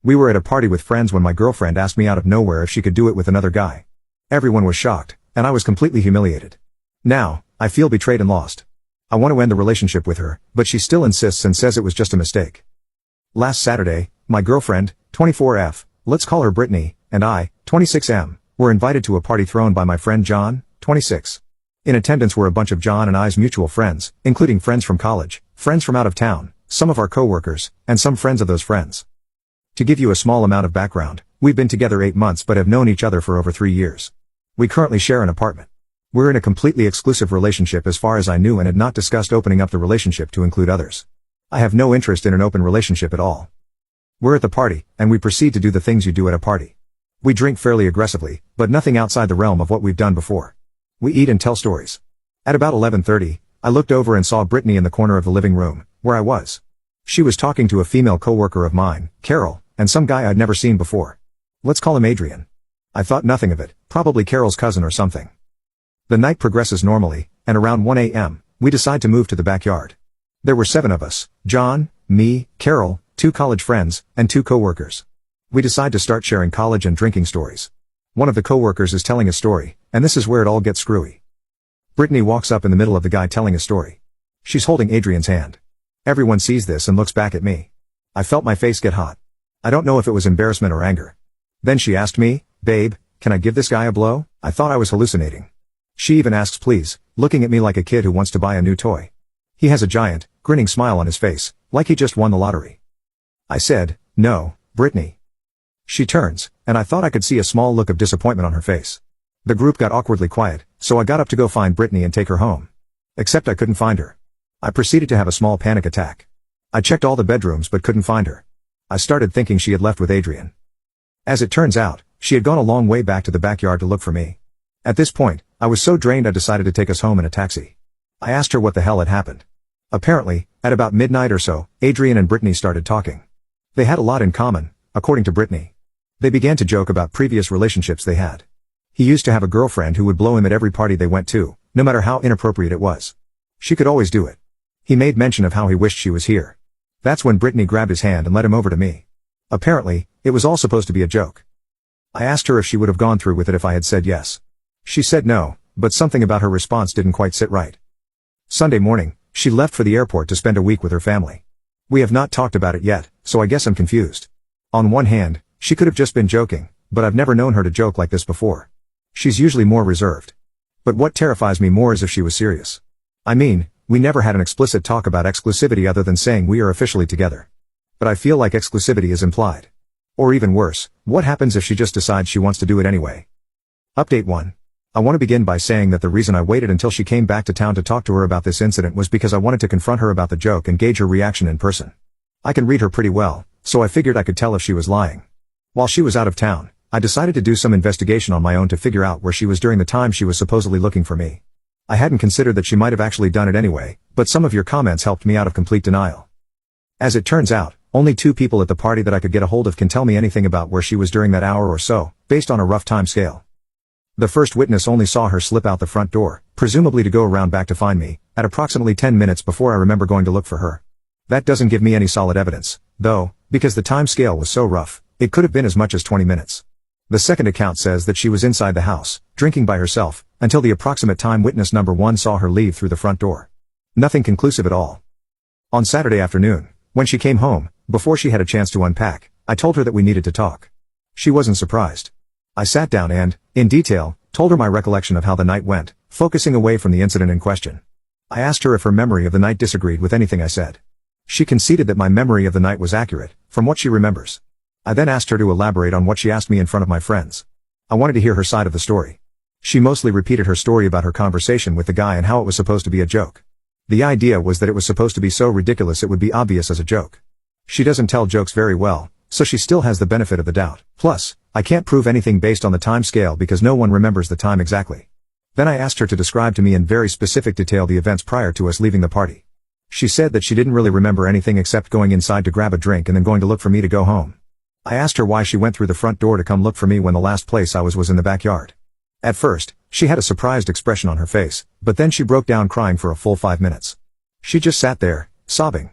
We were at a party with friends when my girlfriend asked me out of nowhere if she could do it with another guy. Everyone was shocked, and I was completely humiliated. Now, I feel betrayed and lost. I want to end the relationship with her, but she still insists and says it was just a mistake. Last Saturday, my girlfriend, 24F, let's call her Brittany, and I, 26M, were invited to a party thrown by my friend John, 26. In attendance were a bunch of John and I's mutual friends, including friends from college, friends from out of town, some of our co-workers, and some friends of those friends. To give you a small amount of background, we've been together 8 months but have known each other for over 3 years. We currently share an apartment. We're in a completely exclusive relationship as far as I knew and had not discussed opening up the relationship to include others. I have no interest in an open relationship at all. We're at the party, and we proceed to do the things you do at a party. We drink fairly aggressively, but nothing outside the realm of what we've done before. We eat and tell stories. At about 11:30, I looked over and saw Brittany in the corner of the living room, where I was. She was talking to a female coworker of mine, Carol, and some guy I'd never seen before. Let's call him Adrian. I thought nothing of it, probably Carol's cousin or something. The night progresses normally, and around 1 a.m., we decide to move to the backyard. There were 7 of us, John, me, Carol, 2 college friends, and 2 coworkers. We decide to start sharing college and drinking stories. One of the coworkers is telling a story, and this is where it all gets screwy. Brittany walks up in the middle of the guy telling a story. She's holding Adrian's hand. Everyone sees this and looks back at me. I felt my face get hot. I don't know if it was embarrassment or anger. Then she asked me, "Babe, can I give this guy a blow?" I thought I was hallucinating. She even asks please, looking at me like a kid who wants to buy a new toy. He has a giant, grinning smile on his face, like he just won the lottery. I said, "No, Brittany." She turns, and I thought I could see a small look of disappointment on her face. The group got awkwardly quiet, so I got up to go find Brittany and take her home. Except I couldn't find her. I proceeded to have a small panic attack. I checked all the bedrooms but couldn't find her. I started thinking she had left with Adrian. As it turns out, she had gone a long way back to the backyard to look for me. At this point, I was so drained I decided to take us home in a taxi. I asked her what the hell had happened. Apparently, at about midnight or so, Adrian and Brittany started talking. They had a lot in common, according to Brittany. They began to joke about previous relationships they had. He used to have a girlfriend who would blow him at every party they went to, no matter how inappropriate it was. She could always do it. He made mention of how he wished she was here. That's when Brittany grabbed his hand and led him over to me. Apparently, it was all supposed to be a joke. I asked her if she would have gone through with it if I had said yes. She said no, but something about her response didn't quite sit right. Sunday morning, she left for the airport to spend a week with her family. We have not talked about it yet, so I guess I'm confused. On one hand, she could have just been joking, but I've never known her to joke like this before. She's usually more reserved. But what terrifies me more is if she was serious. I mean, we never had an explicit talk about exclusivity other than saying we are officially together. But I feel like exclusivity is implied. Or even worse, what happens if she just decides she wants to do it anyway? Update 1. I want to begin by saying that the reason I waited until she came back to town to talk to her about this incident was because I wanted to confront her about the joke and gauge her reaction in person. I can read her pretty well, so I figured I could tell if she was lying. While she was out of town, I decided to do some investigation on my own to figure out where she was during the time she was supposedly looking for me. I hadn't considered that she might have actually done it anyway, but some of your comments helped me out of complete denial. As it turns out, only 2 people at the party that I could get a hold of can tell me anything about where she was during that hour or so, based on a rough time scale. The first witness only saw her slip out the front door, presumably to go around back to find me, at approximately 10 minutes before I remember going to look for her. That doesn't give me any solid evidence, though, because the time scale was so rough, it could have been as much as 20 minutes. The second account says that she was inside the house, drinking by herself, until the approximate time witness number 1 saw her leave through the front door. Nothing conclusive at all. On Saturday afternoon, when she came home, before she had a chance to unpack, I told her that we needed to talk. She wasn't surprised. I sat down and, in detail, told her my recollection of how the night went, focusing away from the incident in question. I asked her if her memory of the night disagreed with anything I said. She conceded that my memory of the night was accurate, from what she remembers. I then asked her to elaborate on what she asked me in front of my friends. I wanted to hear her side of the story. She mostly repeated her story about her conversation with the guy and how it was supposed to be a joke. The idea was that it was supposed to be so ridiculous it would be obvious as a joke. She doesn't tell jokes very well, so she still has the benefit of the doubt. Plus, I can't prove anything based on the time scale because no one remembers the time exactly. Then I asked her to describe to me in very specific detail the events prior to us leaving the party. She said that she didn't really remember anything except going inside to grab a drink and then going to look for me to go home. I asked her why she went through the front door to come look for me when the last place I was in the backyard. At first, she had a surprised expression on her face, but then she broke down crying for a full 5 minutes. She just sat there, sobbing.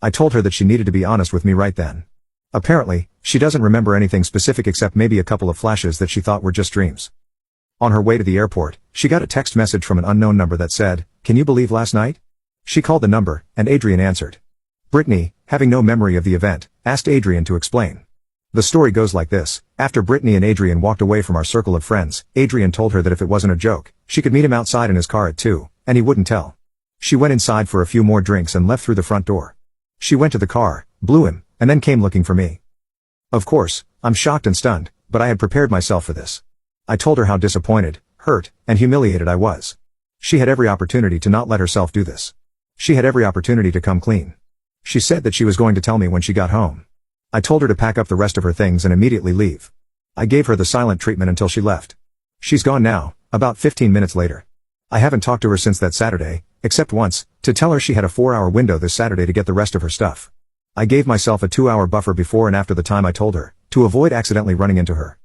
I told her that she needed to be honest with me right then. Apparently, She doesn't remember anything specific except maybe a couple of flashes that she thought were just dreams. On her way to the airport, she got a text message from an unknown number that said, "Can you believe last night?" She called the number, and Adrian answered. Brittany, having no memory of the event, asked Adrian to explain. The story goes like this. After Brittany and Adrian walked away from our circle of friends, Adrian told her that if it wasn't a joke, she could meet him outside in his car at 2, and he wouldn't tell. She went inside for a few more drinks and left through the front door. She went to the car, blew him, and then came looking for me. Of course, I'm shocked and stunned, but I had prepared myself for this. I told her how disappointed, hurt, and humiliated I was. She had every opportunity to not let herself do this. She had every opportunity to come clean. She said that she was going to tell me when she got home. I told her to pack up the rest of her things and immediately leave. I gave her the silent treatment until she left. She's gone now, about 15 minutes later. I haven't talked to her since that Saturday, except once, to tell her she had a 4-hour window this Saturday to get the rest of her stuff. I gave myself a 2-hour buffer before and after the time I told her, to avoid accidentally running into her.